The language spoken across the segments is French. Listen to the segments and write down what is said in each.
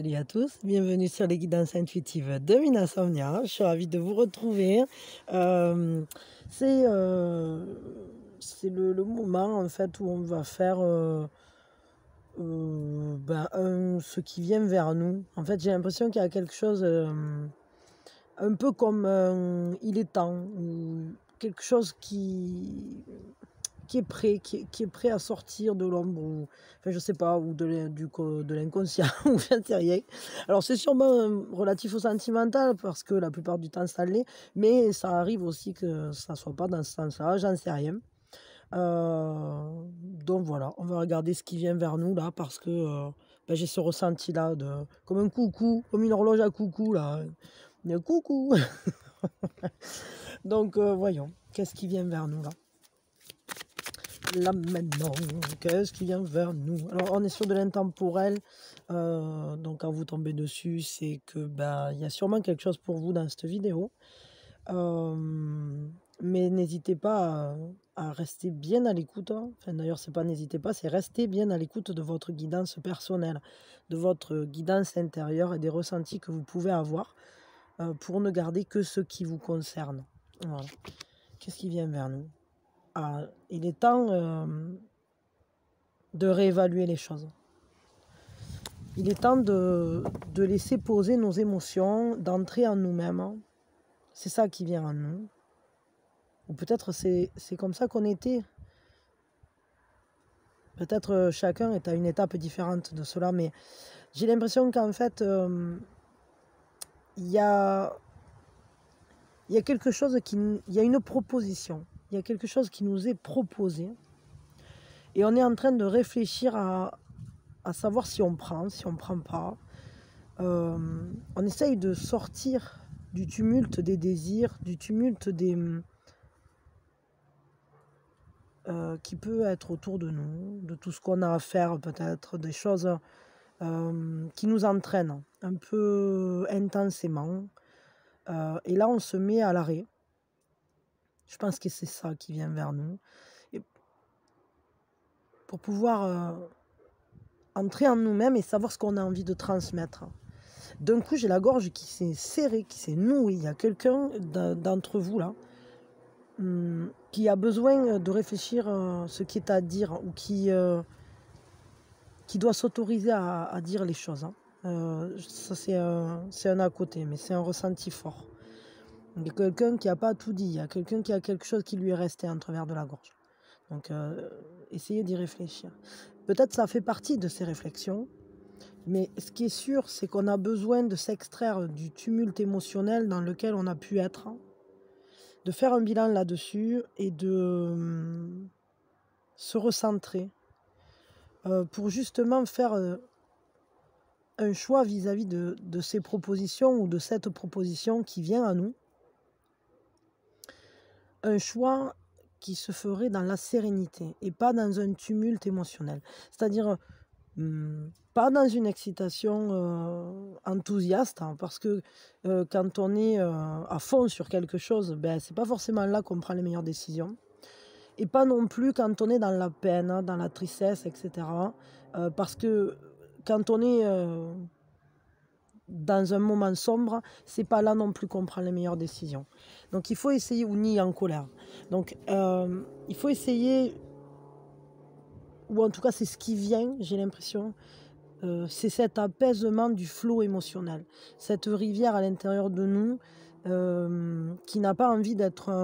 Salut à tous, bienvenue sur les guidances intuitives de Minasomnia. Je suis ravie de vous retrouver. C'est le moment en fait où on va faire ce qui vient vers nous. En fait, j'ai l'impression qu'il y a quelque chose un peu comme il est temps, ou quelque chose qui est prêt, qui est prêt à sortir de l'ombre, ou enfin je sais pas, ou de l'inconscient, ou j'en sais rien. Alors c'est sûrement relatif au sentimental, parce que la plupart du temps ça l'est, mais ça arrive aussi que ça soit pas dans ce sens-là, j'en sais rien. Donc voilà, on va regarder ce qui vient vers nous là, parce que j'ai ce ressenti là, comme un coucou, comme une horloge à coucou là. Un coucou. Donc voyons, qu'est-ce qui vient vers nous là? Là maintenant, qu'est-ce qui vient vers nous? Alors on est sur de l'intemporel, donc quand vous tombez dessus, c'est que il y a sûrement quelque chose pour vous dans cette vidéo. Mais n'hésitez pas à rester bien à l'écoute, hein. Enfin d'ailleurs c'est pas n'hésitez pas, c'est rester bien à l'écoute de votre guidance personnelle, de votre guidance intérieure et des ressentis que vous pouvez avoir, pour ne garder que ce qui vous concerne. Voilà. Qu'est-ce qui vient vers nous? Ah, il est temps de réévaluer les choses. Il est temps de laisser poser nos émotions, d'entrer en nous-mêmes. C'est ça qui vient en nous. Ou peut-être c'est comme ça qu'on était. Peut-être chacun est à une étape différente de cela, mais j'ai l'impression qu'en fait, il y a quelque chose il y a une proposition. Il y a quelque chose qui nous est proposé. Et on est en train de réfléchir à savoir si on prend, si on ne prend pas. On essaye de sortir du tumulte des désirs, du tumulte qui peut être autour de nous, de tout ce qu'on a à faire peut-être, des choses qui nous entraînent un peu intensément. Et là, on se met à l'arrêt. Je pense que c'est ça qui vient vers nous. Et pour pouvoir entrer en nous-mêmes et savoir ce qu'on a envie de transmettre. D'un coup, j'ai la gorge qui s'est serrée, qui s'est nouée. Il y a quelqu'un d'entre vous là qui a besoin de réfléchir ce qui est à dire, ou qui doit s'autoriser à dire les choses. Ça, c'est un à côté, mais c'est un ressenti fort. Il y a quelqu'un qui n'a pas tout dit. Il y a quelqu'un qui a quelque chose qui lui est resté en travers de la gorge. Donc, essayez d'y réfléchir. Peut-être ça fait partie de ces réflexions. Mais ce qui est sûr, c'est qu'on a besoin de s'extraire du tumulte émotionnel dans lequel on a pu être, de faire un bilan là-dessus et de se recentrer pour justement faire un choix vis-à-vis de ces propositions, ou de cette proposition qui vient à nous. Un choix qui se ferait dans la sérénité et pas dans un tumulte émotionnel. C'est-à-dire pas dans une excitation enthousiaste, hein, parce que quand on est à fond sur quelque chose, c'est pas forcément là qu'on prend les meilleures décisions. Et pas non plus quand on est dans la peine, dans la tristesse, etc. Parce que quand on est dans un moment sombre, c'est pas là non plus qu'on prend les meilleures décisions. Donc il faut essayer, ou ni en colère. Donc il faut essayer, ou en tout cas c'est ce qui vient, j'ai l'impression, c'est cet apaisement du flot émotionnel, cette rivière à l'intérieur de nous qui n'a pas envie d'être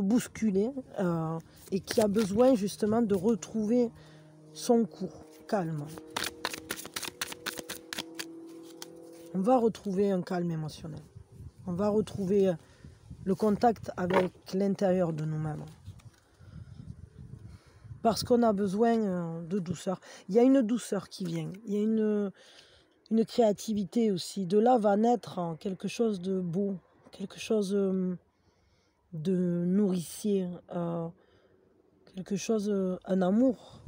bousculée et qui a besoin justement de retrouver son cours calme. On va retrouver un calme émotionnel. On va retrouver le contact avec l'intérieur de nous-mêmes. Parce qu'on a besoin de douceur. Il y a une douceur qui vient. Il y a une créativité aussi. De là va naître quelque chose de beau, quelque chose de nourricier, quelque chose, un amour.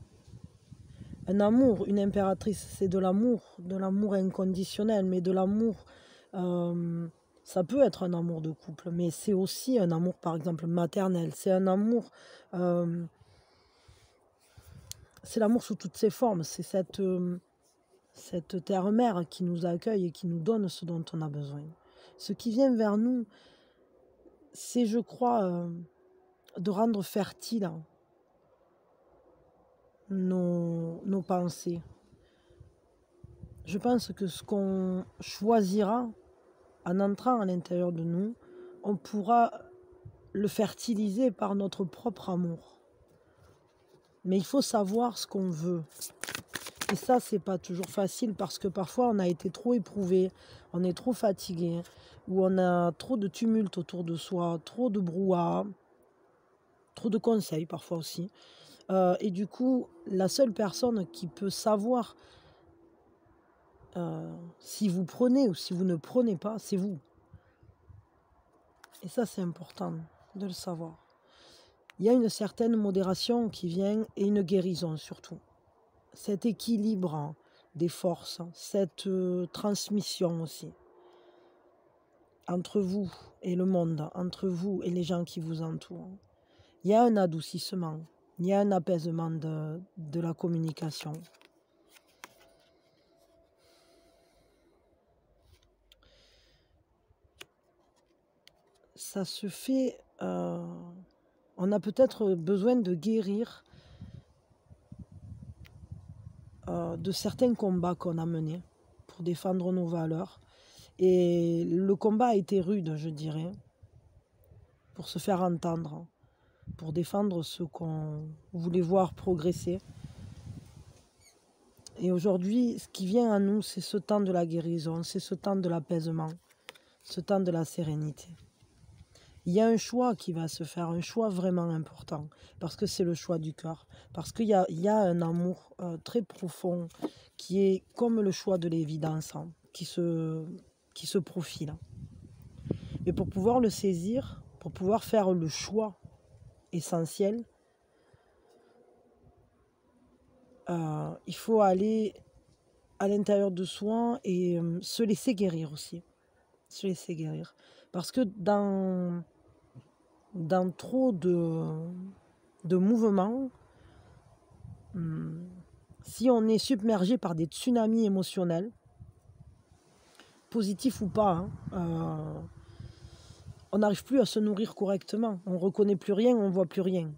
Un amour, une impératrice, c'est de l'amour inconditionnel, mais de l'amour, ça peut être un amour de couple, mais c'est aussi un amour, par exemple, maternel. C'est un amour, c'est l'amour sous toutes ses formes, c'est cette terre-mère qui nous accueille et qui nous donne ce dont on a besoin. Ce qui vient vers nous, c'est, je crois, de rendre fertile nos pensées. Je pense que ce qu'on choisira en entrant à l'intérieur de nous, on pourra le fertiliser par notre propre amour. Mais il faut savoir ce qu'on veut. Et ça, c'est pas toujours facile parce que parfois on a été trop éprouvé, on est trop fatigué, ou on a trop de tumulte autour de soi, trop de brouhaha, trop de conseils parfois aussi. Et du coup, la seule personne qui peut savoir si vous prenez ou si vous ne prenez pas, c'est vous. Et ça, c'est important de le savoir. Il y a une certaine modération qui vient et une guérison surtout. Cet équilibre des forces, cette transmission aussi entre vous et le monde, entre vous et les gens qui vous entourent. Il y a un adoucissement, il y a un apaisement de la communication. Ça se fait, on a peut-être besoin de guérir de certains combats qu'on a menés pour défendre nos valeurs. Et le combat a été rude, je dirais, pour se faire entendre, pour défendre ce qu'on voulait voir progresser. Et aujourd'hui, ce qui vient à nous, c'est ce temps de la guérison, c'est ce temps de l'apaisement, ce temps de la sérénité. Il y a un choix qui va se faire, un choix vraiment important, parce que c'est le choix du cœur, parce qu'il y a un amour très profond qui est comme le choix de l'évidence, qui se profile. Mais pour pouvoir le saisir, pour pouvoir faire le choix essentiel, il faut aller à l'intérieur de soi et se laisser guérir aussi. Se laisser guérir. Parce que dans trop de mouvements, si on est submergé par des tsunamis émotionnels, positifs ou pas, on n'arrive plus à se nourrir correctement. On ne reconnaît plus rien, on ne voit plus rien.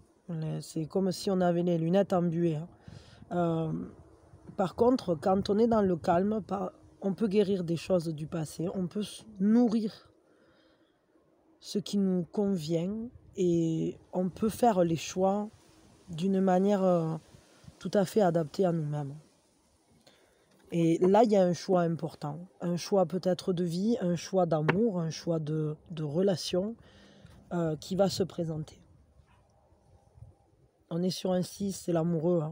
C'est comme si on avait les lunettes embuées. Par contre, quand on est dans le calme, on peut guérir des choses du passé, on peut nourrir ce qui nous convient et on peut faire les choix d'une manière tout à fait adaptée à nous-mêmes. Et là, il y a un choix important, un choix peut-être de vie, un choix d'amour, un choix de relation qui va se présenter. On est sur un 6, c'est l'amoureux.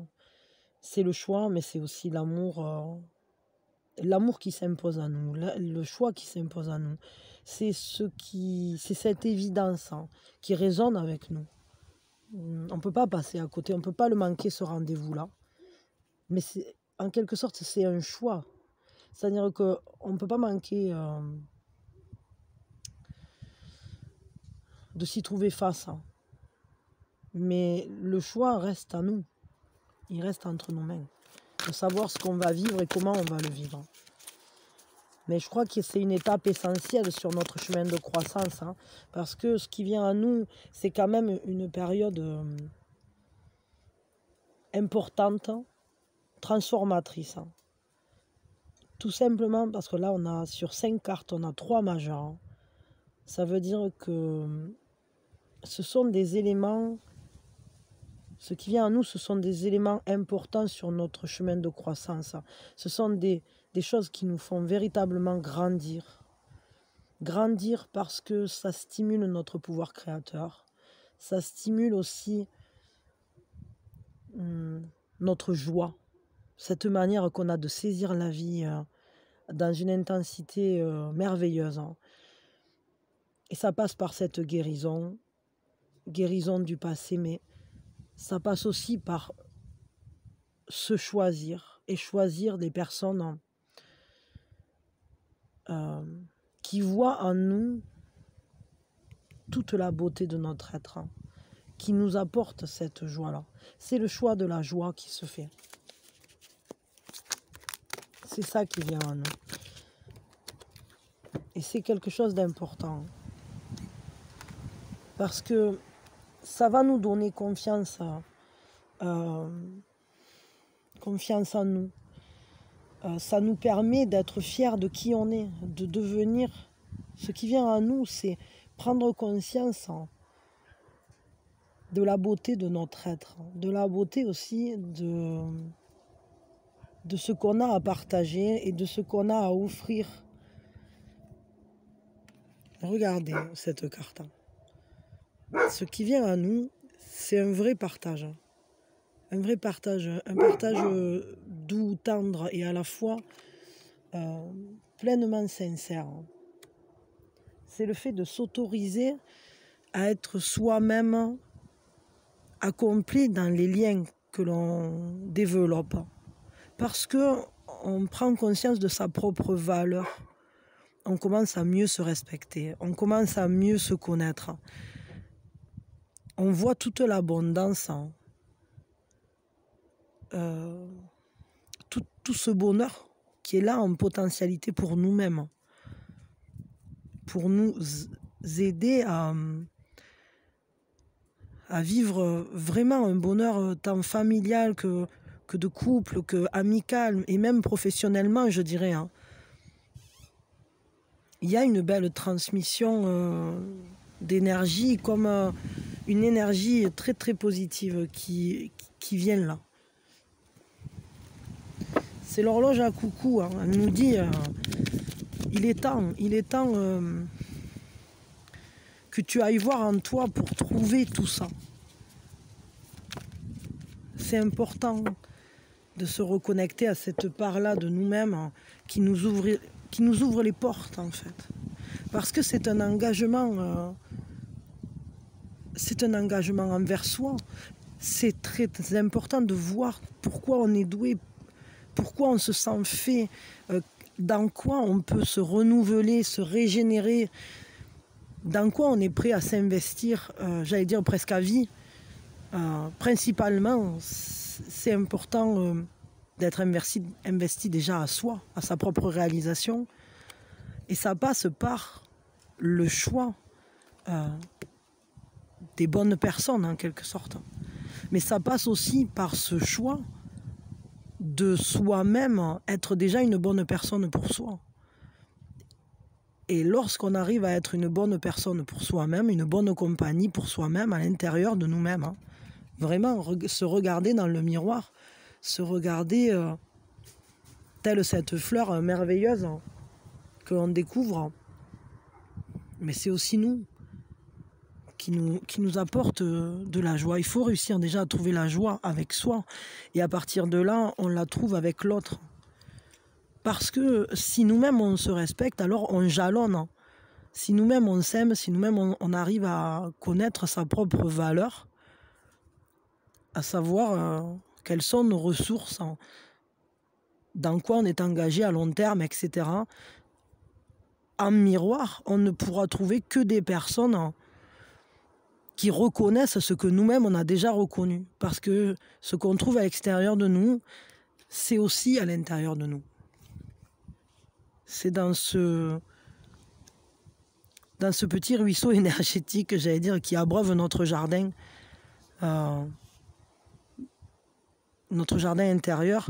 C'est le choix, mais c'est aussi l'amour qui s'impose à nous, le choix qui s'impose à nous. C'est cette évidence qui résonne avec nous. On ne peut pas passer à côté, on ne peut pas le manquer, ce rendez-vous-là. Mais en quelque sorte, c'est un choix. C'est-à-dire qu'on ne peut pas manquer de s'y trouver face. Mais le choix reste à nous. Il reste entre nos mains. De savoir ce qu'on va vivre et comment on va le vivre. Mais je crois que c'est une étape essentielle sur notre chemin de croissance. Parce que ce qui vient à nous, c'est quand même une période importante, transformatrice. Tout simplement parce que là, on a sur 5 cartes, on a 3 majeurs. Ça veut dire que ce sont des éléments, ce qui vient à nous, ce sont des éléments importants sur notre chemin de croissance. Ce sont des choses qui nous font véritablement grandir. Grandir parce que ça stimule notre pouvoir créateur. Ça stimule aussi notre joie. Cette manière qu'on a de saisir la vie dans une intensité merveilleuse. Et ça passe par cette guérison du passé, mais ça passe aussi par se choisir et choisir des personnes qui voient en nous toute la beauté de notre être, qui nous apporte cette joie-là. C'est le choix de la joie qui se fait. C'est ça qui vient à nous. Et c'est quelque chose d'important. Parce que ça va nous donner confiance en nous. Ça nous permet d'être fiers de qui on est, de devenir. Ce qui vient à nous, c'est prendre conscience de la beauté de notre être, de la beauté aussi de ce qu'on a à partager et de ce qu'on a à offrir. Regardez cette carte. Ce qui vient à nous, c'est un vrai partage. Un vrai partage, un partage doux, tendre et à la fois pleinement sincère. C'est le fait de s'autoriser à être soi-même accompli dans les liens que l'on développe. Parce qu'on prend conscience de sa propre valeur. On commence à mieux se respecter, on commence à mieux se connaître. On voit toute l'abondance, tout ce bonheur qui est là en potentialité pour nous-mêmes, pour nous aider à vivre vraiment un bonheur tant familial que de couple, que amical et même professionnellement, je dirais. Il y a une belle transmission d'énergie, comme une énergie très très positive qui vient là. C'est l'horloge à coucou, elle nous dit il est temps que tu ailles voir en toi pour trouver tout ça. C'est important de se reconnecter à cette part-là de nous-mêmes qui nous ouvre les portes en fait. Parce que c'est un engagement envers soi. C'est très important de voir pourquoi on est doué, pourquoi on se sent fait, dans quoi on peut se renouveler, se régénérer, dans quoi on est prêt à s'investir, j'allais dire presque à vie. Principalement, c'est important d'être investi déjà à soi, à sa propre réalisation. Et ça passe par le choix des bonnes personnes, en quelque sorte. Mais ça passe aussi par ce choix de soi-même, être déjà une bonne personne pour soi. Et lorsqu'on arrive à être une bonne personne pour soi-même, une bonne compagnie pour soi-même, à l'intérieur de nous-mêmes, vraiment se regarder dans le miroir, se regarder telle cette fleur merveilleuse que l'on découvre. Mais c'est aussi nous qui nous apporte de la joie. Il faut réussir déjà à trouver la joie avec soi. Et à partir de là, on la trouve avec l'autre. Parce que si nous-mêmes on se respecte, alors on jalonne. Si nous-mêmes on s'aime, si nous-mêmes on arrive à connaître sa propre valeur, à savoir quelles sont nos ressources, dans quoi on est engagé à long terme, etc. En miroir, on ne pourra trouver que des personnes qui reconnaissent ce que nous-mêmes on a déjà reconnu. Parce que ce qu'on trouve à l'extérieur de nous, c'est aussi à l'intérieur de nous. C'est dans ce petit ruisseau énergétique, j'allais dire, qui abreuve notre jardin intérieur,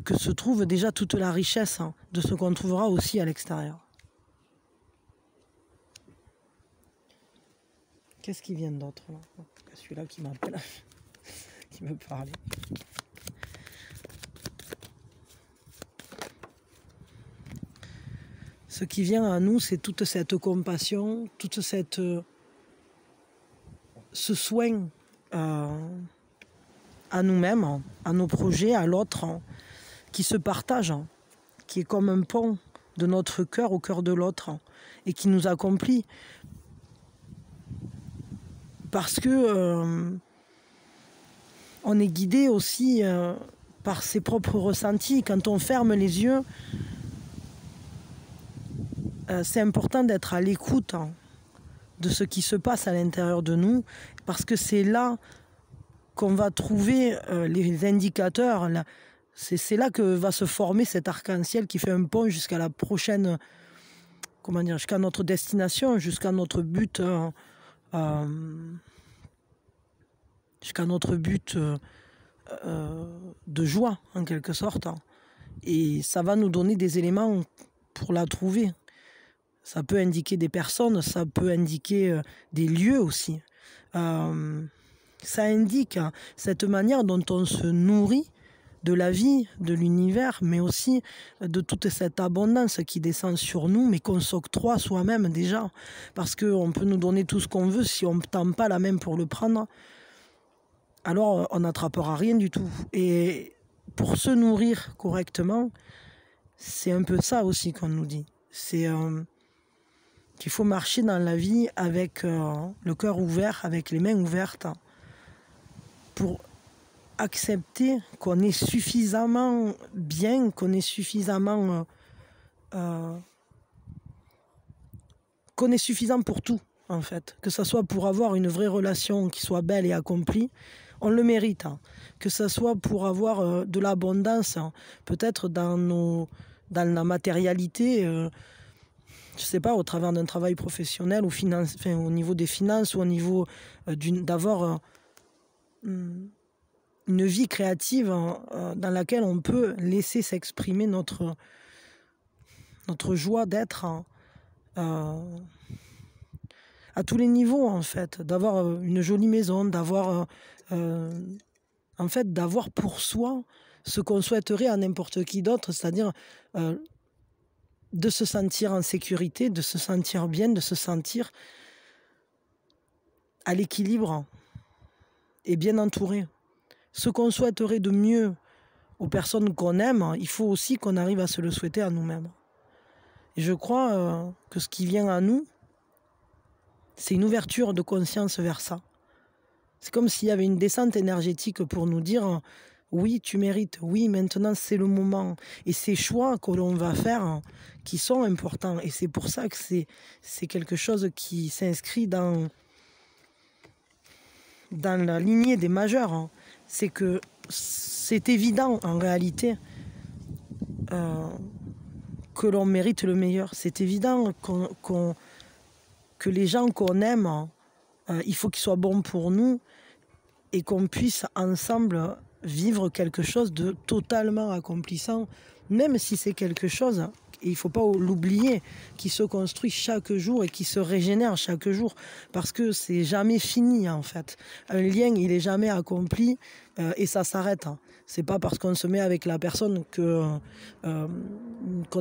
que se trouve déjà toute la richesse de ce qu'on trouvera aussi à l'extérieur. Qu'est-ce qui vient d'autre là? Celui-là qui m'appelle, qui me parle. Ce qui vient à nous, c'est toute cette compassion, toute ce soin à nous-mêmes, à nos projets, à l'autre, qui se partage, qui est comme un pont de notre cœur au cœur de l'autre et qui nous accomplit. Parce que on est guidé aussi par ses propres ressentis. Quand on ferme les yeux, c'est important d'être à l'écoute de ce qui se passe à l'intérieur de nous, parce que c'est là qu'on va trouver les indicateurs. C'est là que va se former cet arc-en-ciel qui fait un pont jusqu'à la prochaine, comment dire, jusqu'à notre destination, jusqu'à notre but, de joie, en quelque sorte. Et ça va nous donner des éléments pour la trouver. Ça peut indiquer des personnes, ça peut indiquer des lieux aussi. Ça indique cette manière dont on se nourrit de la vie, de l'univers, mais aussi de toute cette abondance qui descend sur nous, mais qu'on s'octroie soi-même déjà. Parce qu'on peut nous donner tout ce qu'on veut, si on ne tend pas la main pour le prendre, alors on n'attrapera rien du tout. Et pour se nourrir correctement, c'est un peu ça aussi qu'on nous dit. C'est qu'il faut marcher dans la vie avec le cœur ouvert, avec les mains ouvertes, pour accepter qu'on est suffisamment bien, qu'on est suffisamment qu'on est suffisant pour tout, en fait. Que ce soit pour avoir une vraie relation qui soit belle et accomplie, on le mérite. Que ce soit pour avoir de l'abondance, peut-être dans la matérialité, je sais pas, au travers d'un travail professionnel ou au niveau des finances ou au niveau d'avoir une vie créative dans laquelle on peut laisser s'exprimer notre joie d'être à tous les niveaux, en fait. D'avoir une jolie maison, d'avoir en fait, d'avoir pour soi ce qu'on souhaiterait à n'importe qui d'autre, c'est-à-dire de se sentir en sécurité, de se sentir bien, de se sentir à l'équilibre et bien entouré. Ce qu'on souhaiterait de mieux aux personnes qu'on aime, il faut aussi qu'on arrive à se le souhaiter à nous-mêmes. Et je crois que ce qui vient à nous, c'est une ouverture de conscience vers ça. C'est comme s'il y avait une descente énergétique pour nous dire oui, tu mérites, oui, maintenant c'est le moment. Et ces choix que l'on va faire qui sont importants. Et c'est pour ça que c'est quelque chose qui s'inscrit dans la lignée des majeurs. C'est que c'est évident en réalité que l'on mérite le meilleur. C'est évident que les gens qu'on aime, il faut qu'ils soient bons pour nous et qu'on puisse ensemble vivre quelque chose de totalement accomplissant, même si c'est quelque chose, et il ne faut pas l'oublier, qui se construit chaque jour et qui se régénère chaque jour, parce que c'est jamais fini en fait. Un lien, il est jamais accompli et ça s'arrête. C'est pas parce qu'on se met avec la personne qu'on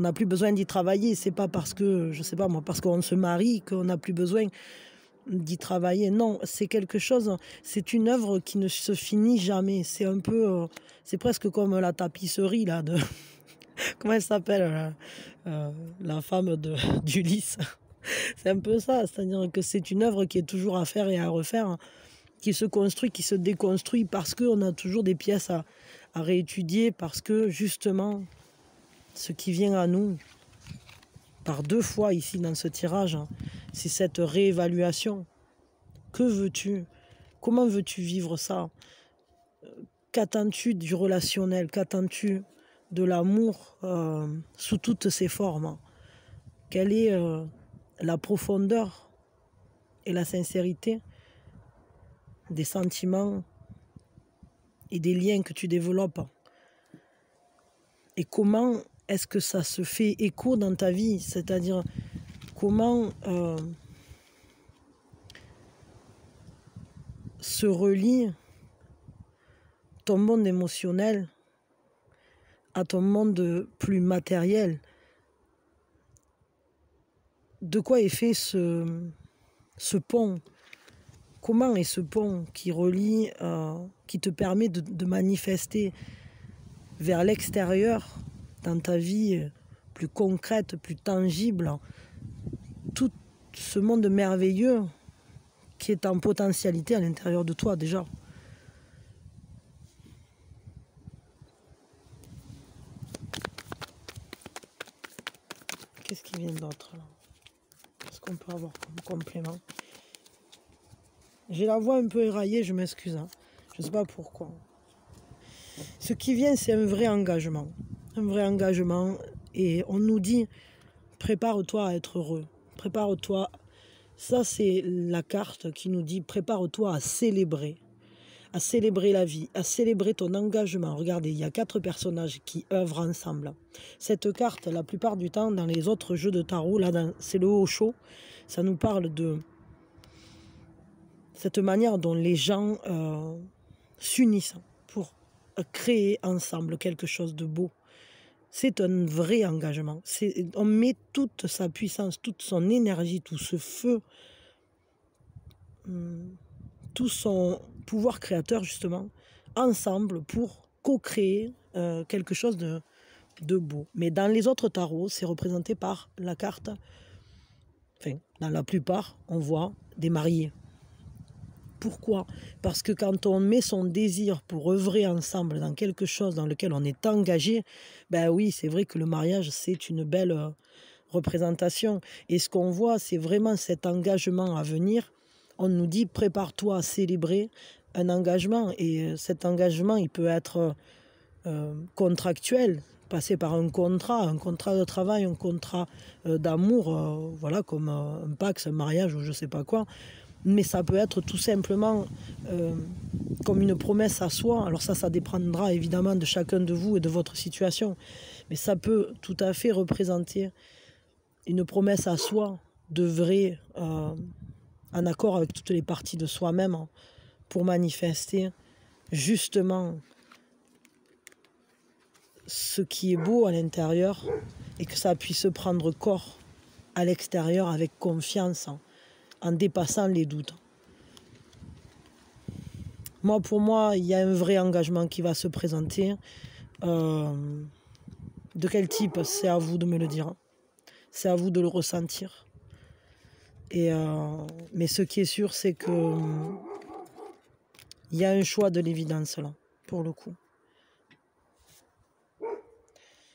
n'a plus besoin d'y travailler. C'est pas parce que, je sais pas moi, parce qu'on se marie qu'on n'a plus besoin d'y travailler. Non, c'est quelque chose, c'est une œuvre qui ne se finit jamais. C'est un peu, c'est presque comme la tapisserie là de comment elle s'appelle la femme d'Ulysse. C'est un peu ça, c'est-à-dire que c'est une œuvre qui est toujours à faire et à refaire, qui se construit, qui se déconstruit parce qu'on a toujours des pièces à réétudier, parce que justement ce qui vient à nous par 2 fois ici dans ce tirage, c'est cette réévaluation. Que veux-tu? Comment veux-tu vivre ça? Qu'attends-tu du relationnel? Qu'attends-tu de l'amour sous toutes ses formes? Quelle est la profondeur et la sincérité des sentiments et des liens que tu développes? Et comment est-ce que ça se fait écho dans ta vie? C'est-à-dire, comment se relie ton monde émotionnel à ton monde plus matériel? De quoi est fait ce pont? Comment est ce pont qui relie, qui te permet de manifester vers l'extérieur, dans ta vie plus concrète, plus tangible, tout ce monde merveilleux qui est en potentialité à l'intérieur de toi déjà? Qu'est-ce qui vient d'autre là? Qu'est-ce qu'on peut avoir comme complément? J'ai la voix un peu éraillée, je m'excuse. Hein. Je ne sais pas pourquoi. Ce qui vient, c'est un vrai engagement. Un vrai engagement. Et on nous dit, prépare-toi à être heureux. Prépare-toi. Ça, c'est la carte qui nous dit, prépare-toi à célébrer la vie, à célébrer ton engagement. Regardez, il y a 4 personnages qui œuvrent ensemble. Cette carte, la plupart du temps, dans les autres jeux de tarot, là, c'est le Osho, ça nous parle de cette manière dont les gens s'unissent pour créer ensemble quelque chose de beau. C'est un vrai engagement. On met toute sa puissance, toute son énergie, tout ce feu, tout son pouvoir créateur, justement, ensemble pour co-créer quelque chose de beau. Mais dans les autres tarots, c'est représenté par la carte, enfin, dans la plupart, on voit des mariés. Pourquoi? Parce que quand on met son désir pour œuvrer ensemble dans quelque chose dans lequel on est engagé, ben oui, c'est vrai que le mariage, c'est une belle représentation. Et ce qu'on voit, c'est vraiment cet engagement à venir. On nous dit, prépare-toi à célébrer un engagement. Et cet engagement, il peut être contractuel, passer par un contrat de travail, un contrat d'amour, voilà, comme un pax, un mariage ou je ne sais pas quoi. Mais ça peut être tout simplement comme une promesse à soi. Alors ça dépendra évidemment de chacun de vous et de votre situation. Mais ça peut tout à fait représenter une promesse à soi, d'œuvrer en accord avec toutes les parties de soi-même pour manifester justement ce qui est beau à l'intérieur et que ça puisse prendre corps à l'extérieur avec confiance, en dépassant les doutes. Pour moi, il y a un vrai engagement qui va se présenter. De quel type? C'est à vous de me le dire. C'est à vous de le ressentir. Mais ce qui est sûr, c'est que il y a un choix de l'évidence là, pour le coup.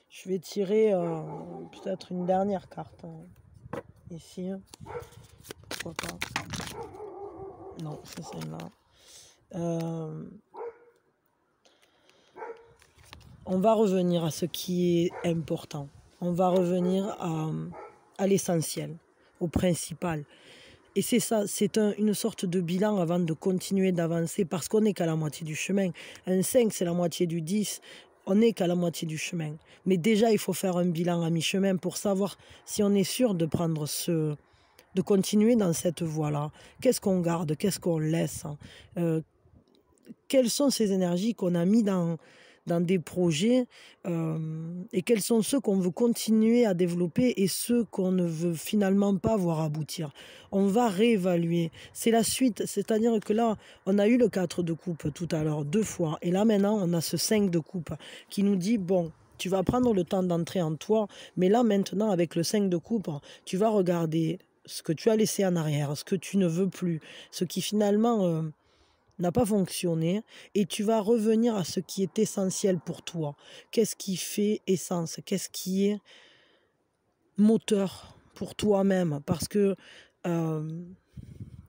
Je vais tirer peut-être une dernière carte. Ici. Pourquoi pas? Non, c'est celle-là. On va revenir à ce qui est important. On va revenir à l'essentiel, au principal. Et c'est ça, c'est une sorte de bilan avant de continuer d'avancer parce qu'on n'est qu'à la moitié du chemin. Un 5, c'est la moitié du 10. On n'est qu'à la moitié du chemin. Mais déjà, il faut faire un bilan à mi-chemin pour savoir si on est sûr de prendre de continuer dans cette voie-là. Qu'est-ce qu'on garde? Qu'est-ce qu'on laisse? Quelles sont ces énergies qu'on a mis dans des projets et quels sont ceux qu'on veut continuer à développer et ceux qu'on ne veut finalement pas voir aboutir. On va réévaluer. C'est la suite, c'est-à-dire que là, on a eu le 4 de coupe tout à l'heure, 2 fois, et là maintenant, on a ce 5 de coupe qui nous dit, bon, tu vas prendre le temps d'entrer en toi, mais là maintenant, avec le 5 de coupe, tu vas regarder ce que tu as laissé en arrière, ce que tu ne veux plus, ce qui finalement n'a pas fonctionné, et tu vas revenir à ce qui est essentiel pour toi. Qu'est-ce qui fait essence? Qu'est-ce qui est moteur pour toi-même? Parce que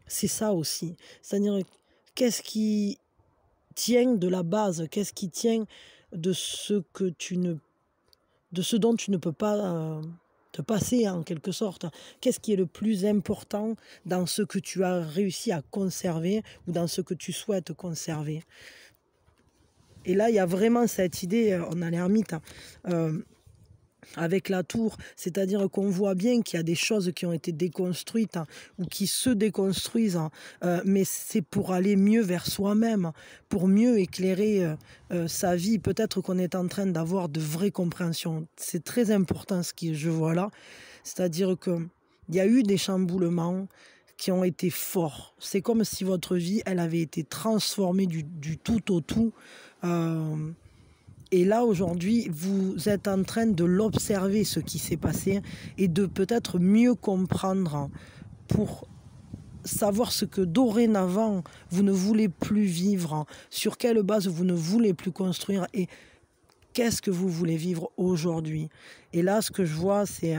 c'est ça aussi. C'est-à-dire, qu'est-ce qui tient de la base? Qu'est-ce qui tient de ce dont tu ne peux pas te passer en quelque sorte? Qu'est-ce qui est le plus important dans ce que tu as réussi à conserver ou dans ce que tu souhaites conserver? Et là, il y a vraiment cette idée, on a l'ermite avec la tour, c'est-à-dire qu'on voit bien qu'il y a des choses qui ont été déconstruites ou qui se déconstruisent, mais c'est pour aller mieux vers soi-même, pour mieux éclairer sa vie. Peut-être qu'on est en train d'avoir de vraies compréhensions. C'est très important ce que je vois là, c'est-à-dire qu'il y a eu des chamboulements qui ont été forts. C'est comme si votre vie, elle avait été transformée du tout au tout. Et là, aujourd'hui, vous êtes en train de l'observer, ce qui s'est passé, et de peut-être mieux comprendre pour savoir ce que dorénavant, vous ne voulez plus vivre, sur quelle base vous ne voulez plus construire, et qu'est-ce que vous voulez vivre aujourd'hui. Et là, ce que je vois, c'est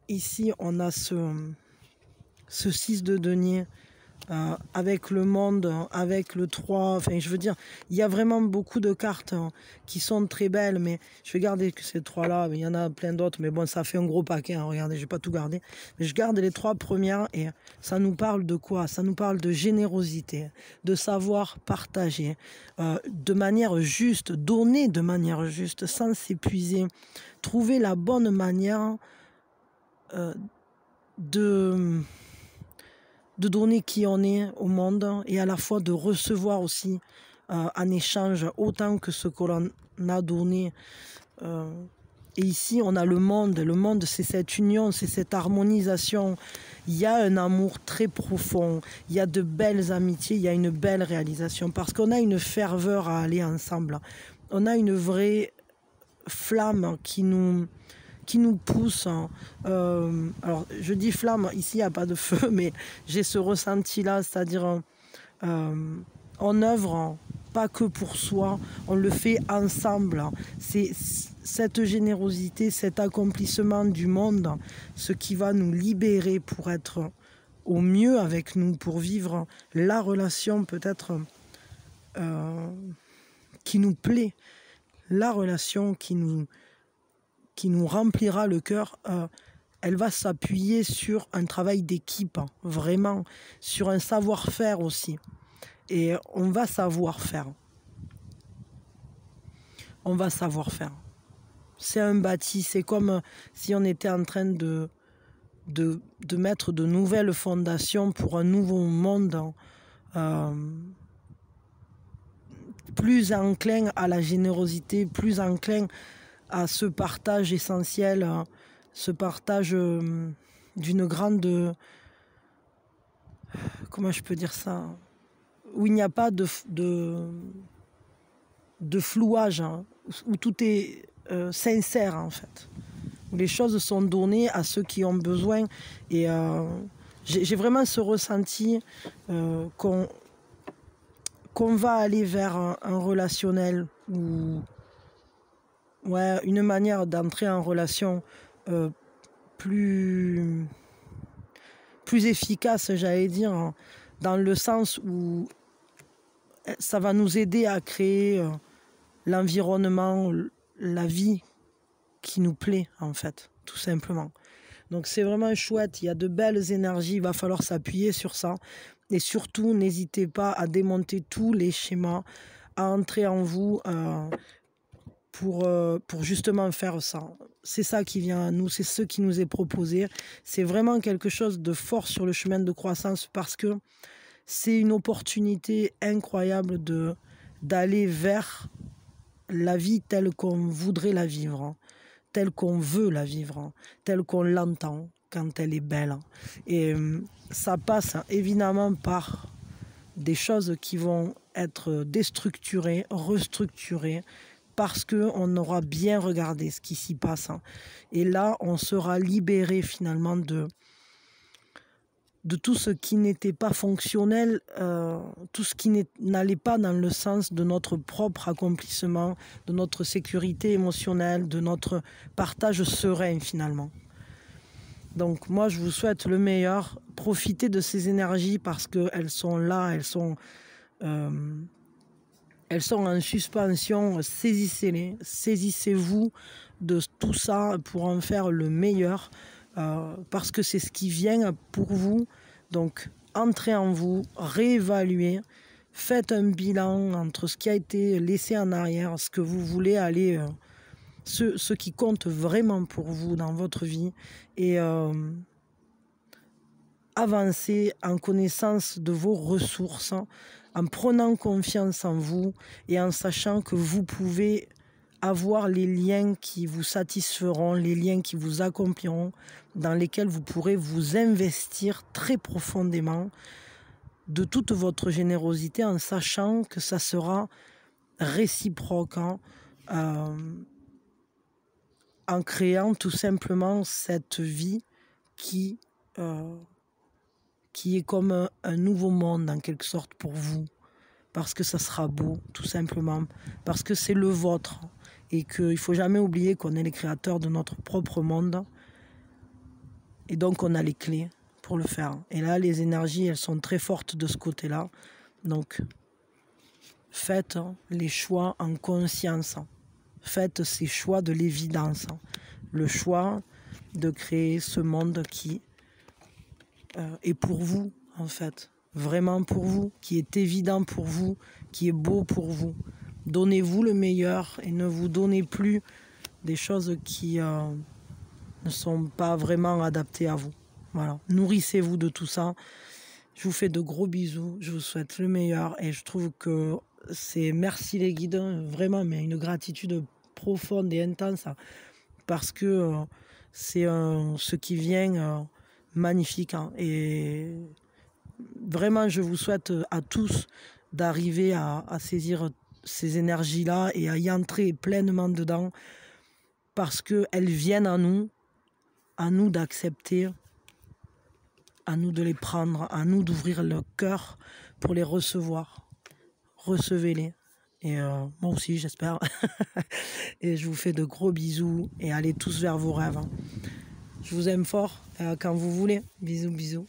ici, on a ce 6 de denier avec le monde, avec le 3, enfin je veux dire, il y a vraiment beaucoup de cartes qui sont très belles, mais je vais garder que ces 3-là, il y en a plein d'autres, mais bon, ça fait un gros paquet, hein, regardez, je vais pas tout garder, mais je garde les 3 premières, et ça nous parle de quoi? Ça nous parle de générosité, de savoir partager, de manière juste, donner de manière juste, sans s'épuiser, trouver la bonne manière de donner qui on est au monde, et à la fois de recevoir aussi en échange autant que ce que l'on a donné. Et ici, on a le monde. Le monde, c'est cette union, c'est cette harmonisation. Il y a un amour très profond, il y a de belles amitiés, il y a une belle réalisation, parce qu'on a une ferveur à aller ensemble. On a une vraie flamme qui nous pousse. Alors, je dis flamme, ici, il n'y a pas de feu, mais j'ai ce ressenti-là, c'est-à-dire on œuvre pas que pour soi, on le fait ensemble. C'est cette générosité, cet accomplissement du monde, ce qui va nous libérer pour être au mieux avec nous, pour vivre la relation peut-être qui nous plaît, la relation qui nous remplira le cœur. Elle va s'appuyer sur un travail d'équipe, vraiment, sur un savoir-faire aussi. Et on va savoir faire. On va savoir faire. C'est un bâti, c'est comme si on était en train de mettre de nouvelles fondations pour un nouveau monde plus enclin à la générosité, plus enclin à ce partage essentiel, ce partage d'une grande... Comment je peux dire ça? Où il n'y a pas de flouage, hein, où tout est sincère en fait. Où les choses sont données à ceux qui ont besoin. Et j'ai vraiment ce ressenti qu'on va aller vers un relationnel ou ouais, une manière d'entrer en relation plus efficace, j'allais dire, hein, dans le sens où ça va nous aider à créer l'environnement, la vie qui nous plaît, en fait, tout simplement. Donc c'est vraiment chouette, il y a de belles énergies, il va falloir s'appuyer sur ça. Et surtout, n'hésitez pas à démonter tous les schémas, à entrer en vous pour justement faire ça. C'est ça qui vient à nous, c'est ce qui nous est proposé. C'est vraiment quelque chose de fort sur le chemin de croissance, parce que c'est une opportunité incroyable d'aller vers la vie telle qu'on voudrait la vivre, hein, telle qu'on veut la vivre, hein, telle qu'on l'entend quand elle est belle. Et ça passe évidemment par des choses qui vont être déstructurées, restructurées, parce qu'on aura bien regardé ce qui s'y passe. Hein. Et là, on sera libéré finalement de tout ce qui n'était pas fonctionnel, tout ce qui n'allait pas dans le sens de notre propre accomplissement, de notre sécurité émotionnelle, de notre partage serein finalement. Donc moi, je vous souhaite le meilleur. Profitez de ces énergies parce qu'elles sont là, elles sont en suspension. Saisissez-les, saisissez-vous de tout ça pour en faire le meilleur. Parce que c'est ce qui vient pour vous. Donc, entrez en vous, réévaluez, faites un bilan entre ce qui a été laissé en arrière, ce que vous voulez aller, ce qui compte vraiment pour vous dans votre vie, et avancez en connaissance de vos ressources, en prenant confiance en vous et en sachant que vous pouvez avoir les liens qui vous satisferont, les liens qui vous accompliront, dans lesquels vous pourrez vous investir très profondément de toute votre générosité, en sachant que ça sera réciproque, hein, en créant tout simplement cette vie qui est comme un nouveau monde en quelque sorte pour vous, parce que ça sera beau, tout simplement, parce que c'est le vôtre. Et qu'il ne faut jamais oublier qu'on est les créateurs de notre propre monde. Et donc on a les clés pour le faire. Et là, les énergies, elles sont très fortes de ce côté-là. Donc, faites les choix en conscience. Faites ces choix de l'évidence. Le choix de créer ce monde qui est pour vous, en fait. Vraiment pour vous, qui est évident pour vous, qui est beau pour vous. Donnez-vous le meilleur et ne vous donnez plus des choses qui ne sont pas vraiment adaptées à vous. Voilà. Nourrissez-vous de tout ça. Je vous fais de gros bisous. Je vous souhaite le meilleur. Et je trouve que c'est merci les guides. Vraiment, mais une gratitude profonde et intense. Parce que c'est ce qui vient magnifique. Hein. Et vraiment, je vous souhaite à tous d'arriver à saisir ces énergies-là et à y entrer pleinement dedans. Parce qu'elles viennent à nous d'accepter, à nous de les prendre, à nous d'ouvrir le cœur pour les recevoir. Recevez-les. Et moi aussi, j'espère. Et je vous fais de gros bisous et allez tous vers vos rêves. Je vous aime fort quand vous voulez. Bisous, bisous.